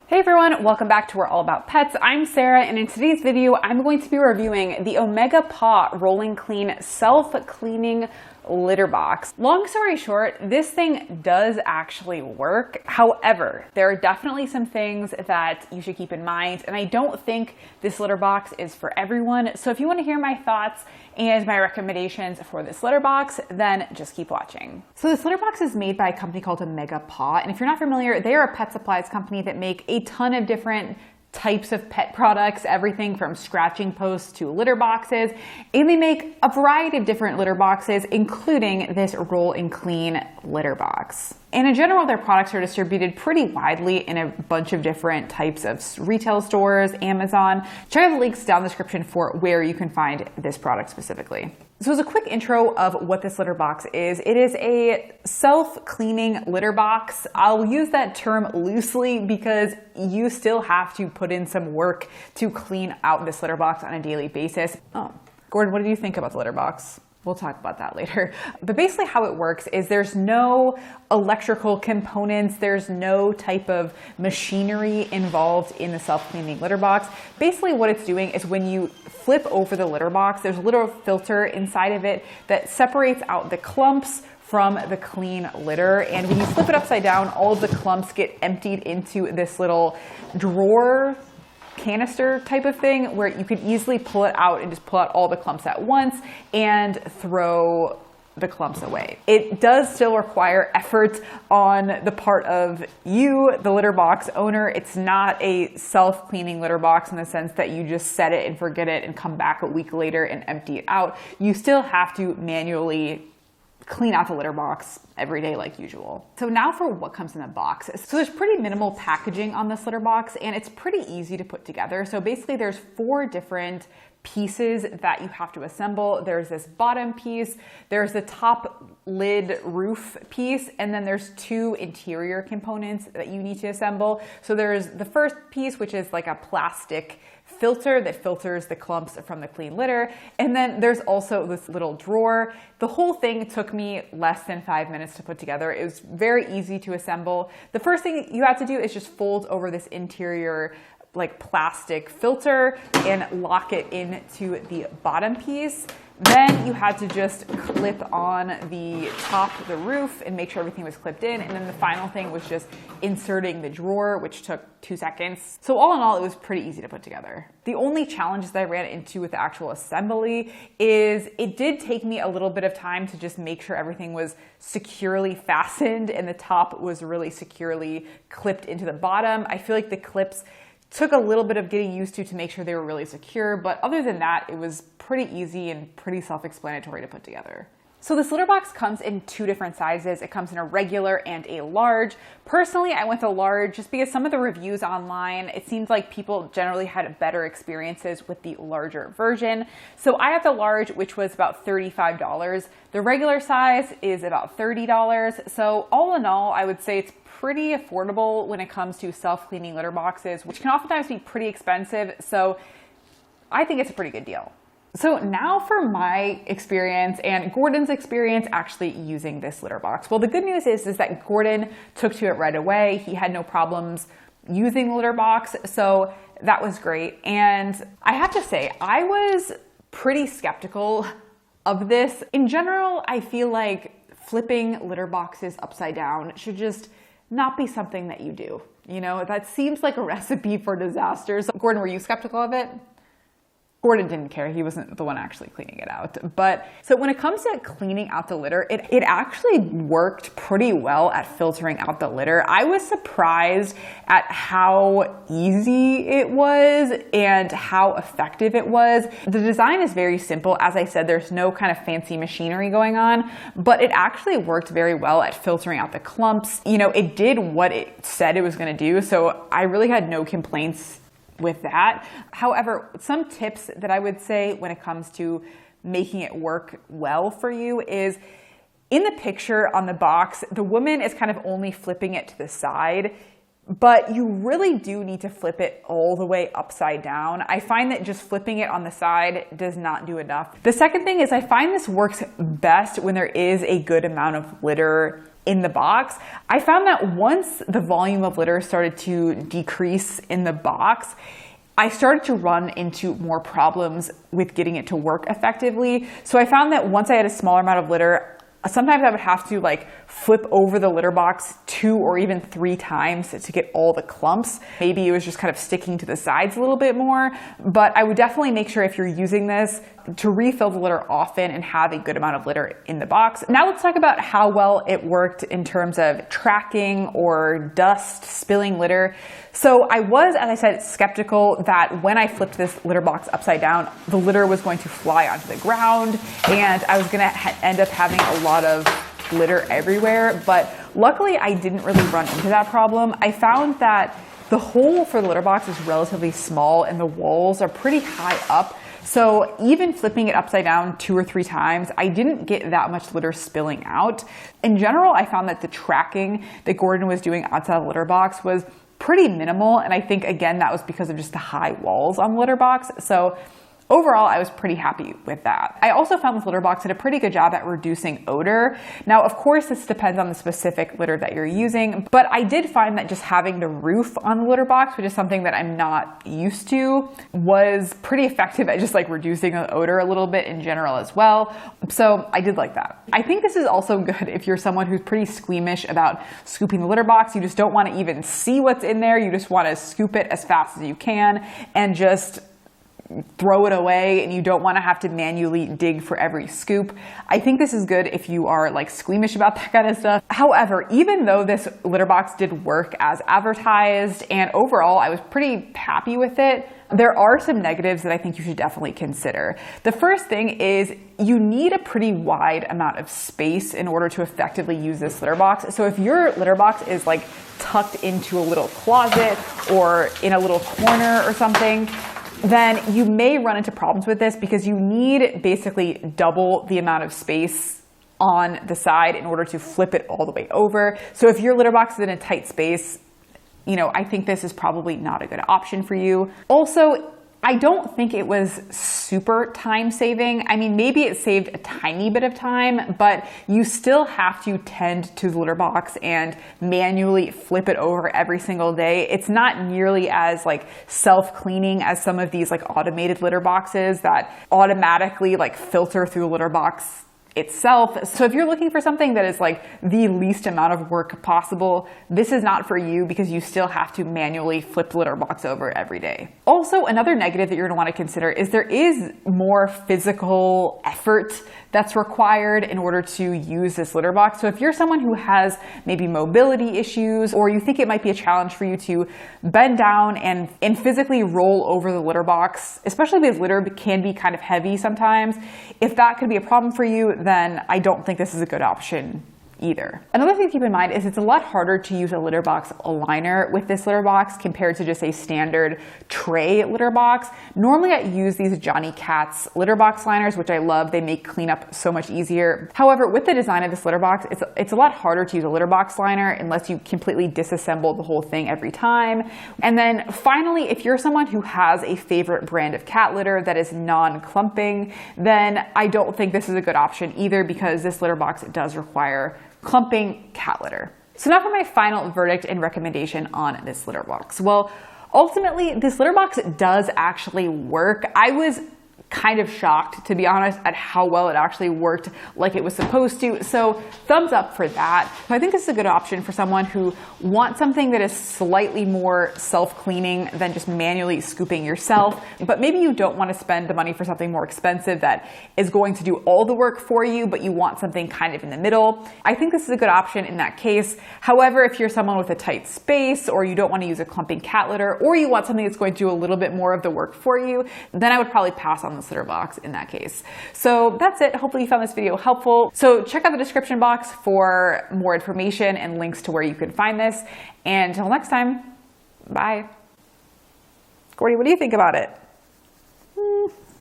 Hey everyone, welcome back to We're All About Pets. I'm Sarah, and in today's video, I'm going to be reviewing the Omega Paw Roll & Clean Self-Cleaning Litter Box. Long story short, this thing does actually work. However, there are definitely some things that you should keep in mind, and I don't think this litter box is for everyone. So if you want to hear my thoughts and my recommendations for this litter box, then just keep watching. So this litter box is made by a company called Omega Paw, and if you're not familiar, they are a pet supplies company that make a ton of different types of pet products, everything from scratching posts to litter boxes, and they make a variety of different litter boxes, including this Roll & Clean litter box. And in general, their products are distributed pretty widely in a bunch of different types of retail stores, Amazon. Check out the links down in the description for where you can find this product specifically. So as a quick intro of what this litter box is, it is a self-cleaning litter box. I'll use that term loosely because you still have to put in some work to clean out this litter box on a daily basis. Oh, Gordon, what did you think about the litter box? We'll talk about that later. But basically how it works is there's no electrical components, there's no type of machinery involved in the self-cleaning litter box. Basically what it's doing is when you flip over the litter box, there's a little filter inside of it that separates out the clumps from the clean litter. And when you flip it upside down, all of the clumps get emptied into this little drawer canister type of thing where you can easily pull it out and just pull out all the clumps at once and throw the clumps away. It does still require effort on the part of you, the litter box owner. It's not a self-cleaning litter box in the sense that you just set it and forget it and come back a week later and empty it out. You still have to manually clean out the litter box every day like usual. So now for what comes in the box. So there's pretty minimal packaging on this litter box and it's pretty easy to put together. So basically there's 4 different pieces that you have to assemble. There's this bottom piece, there's the top lid roof piece, and then there's 2 interior components that you need to assemble. So there's the first piece, which is like a plastic filter that filters the clumps from the clean litter. And then there's also this little drawer. The whole thing took me less than 5 minutes to put together. It was very easy to assemble. The first thing you have to do is just fold over this interior like plastic filter and lock it into the bottom piece. Then you had to just clip on the top of the roof and make sure everything was clipped in. And then the final thing was just inserting the drawer, which took 2 seconds. So all in all, it was pretty easy to put together. The only challenges that I ran into with the actual assembly is it did take me a little bit of time to just make sure everything was securely fastened and the top was really securely clipped into the bottom. I feel like the clips took a little bit of getting used to make sure they were really secure, but other than that, it was pretty easy and pretty self-explanatory to put together. So this litter box comes in 2 different sizes. It comes in a regular and a large. Personally, I went the large just because some of the reviews online, it seems like people generally had better experiences with the larger version. So I have the large, which was about $35. The regular size is about $30. So all in all, I would say it's pretty affordable when it comes to self-cleaning litter boxes, which can oftentimes be pretty expensive. So I think it's a pretty good deal. So now for my experience and Gordon's experience actually using this litter box. Well, the good news is that Gordon took to it right away. He had no problems using the litter box. So that was great. And I have to say, I was pretty skeptical of this. In general, I feel like flipping litter boxes upside down should just not be something that you do. You know, that seems like a recipe for disaster. So Gordon, were you skeptical of it? Gordon didn't care. He wasn't the one actually cleaning it out. But so when it comes to cleaning out the litter, it actually worked pretty well at filtering out the litter. I was surprised at how easy it was and how effective it was. The design is very simple. As I said, there's no kind of fancy machinery going on, but it actually worked very well at filtering out the clumps. You know, it did what it said it was going to do. So I really had no complaints with that. However, some tips that I would say when it comes to making it work well for you is in the picture on the box, the woman is kind of only flipping it to the side, but you really do need to flip it all the way upside down. I find that just flipping it on the side does not do enough. The second thing is I find this works best when there is a good amount of litter in the box. I found that once the volume of litter started to decrease in the box, I started to run into more problems with getting it to work effectively. So I found that once I had a smaller amount of litter, sometimes I would have to like flip over the litter box 2 or even 3 times to get all the clumps. Maybe it was just kind of sticking to the sides a little bit more, but I would definitely make sure if you're using this to refill the litter often and have a good amount of litter in the box. Now let's talk about how well it worked in terms of tracking or dust spilling litter. So I was, as I said, skeptical that when I flipped this litter box upside down, the litter was going to fly onto the ground and I was gonna end up having a lot of litter everywhere. But luckily I didn't really run into that problem. I found that the hole for the litter box is relatively small and the walls are pretty high up. So even flipping it upside down 2 or 3 times, I didn't get that much litter spilling out. In general, I found that the tracking that Gordon was doing outside the litter box was pretty minimal. And I think, again, that was because of just the high walls on the litter box. So overall, I was pretty happy with that. I also found this litter box did a pretty good job at reducing odor. Now, of course, this depends on the specific litter that you're using, but I did find that just having the roof on the litter box, which is something that I'm not used to, was pretty effective at just like reducing the odor a little bit in general as well. So I did like that. I think this is also good if you're someone who's pretty squeamish about scooping the litter box. You just don't want to even see what's in there. You just want to scoop it as fast as you can and just throw it away, and you don't want to have to manually dig for every scoop. I think this is good if you are like squeamish about that kind of stuff. However, even though this litter box did work as advertised and overall I was pretty happy with it, there are some negatives that I think you should definitely consider. The first thing is you need a pretty wide amount of space in order to effectively use this litter box. So if your litter box is like tucked into a little closet or in a little corner or something, then you may run into problems with this because you need basically double the amount of space on the side in order to flip it all the way over. So if your litter box is in a tight space, I think this is probably not a good option for you. Also, I don't think it was super time saving. I mean, maybe it saved a tiny bit of time, but you still have to tend to the litter box and manually flip it over every single day. It's not nearly as like self-cleaning as some of these like automated litter boxes that automatically like filter through the litter box itself. So if you're looking for something that is like the least amount of work possible, this is not for you because you still have to manually flip the litter box over every day. Also, another negative that you're going to want to consider is there is more physical effort that's required in order to use this litter box. So if you're someone who has maybe mobility issues, or you think it might be a challenge for you to bend down and physically roll over the litter box, especially because litter can be kind of heavy sometimes, if that could be a problem for you, then I don't think this is a good option either. Another thing to keep in mind is it's a lot harder to use a litter box aligner with this litter box compared to just a standard tray litter box. Normally I use these Johnny Cat's litter box liners, which I love. They make cleanup so much easier. However, with the design of this litter box, it's a lot harder to use a litter box liner unless you completely disassemble the whole thing every time. And then finally, if you're someone who has a favorite brand of cat litter that is non-clumping, then I don't think this is a good option either because this litter box does require clumping cat litter. So now for my final verdict and recommendation on this litter box. Well, ultimately, this litter box does actually work. I was kind of shocked, to be honest, at how well it actually worked like it was supposed to. So thumbs up for that. So I think this is a good option for someone who wants something that is slightly more self-cleaning than just manually scooping yourself. But maybe you don't want to spend the money for something more expensive that is going to do all the work for you, but you want something kind of in the middle. I think this is a good option in that case. However, if you're someone with a tight space, or you don't want to use a clumping cat litter, or you want something that's going to do a little bit more of the work for you, then I would probably pass on this litter box in that case. So that's it. Hopefully you found this video helpful. So check out the description box for more information and links to where you can find this. And until next time, bye. Gordy, what do you think about it?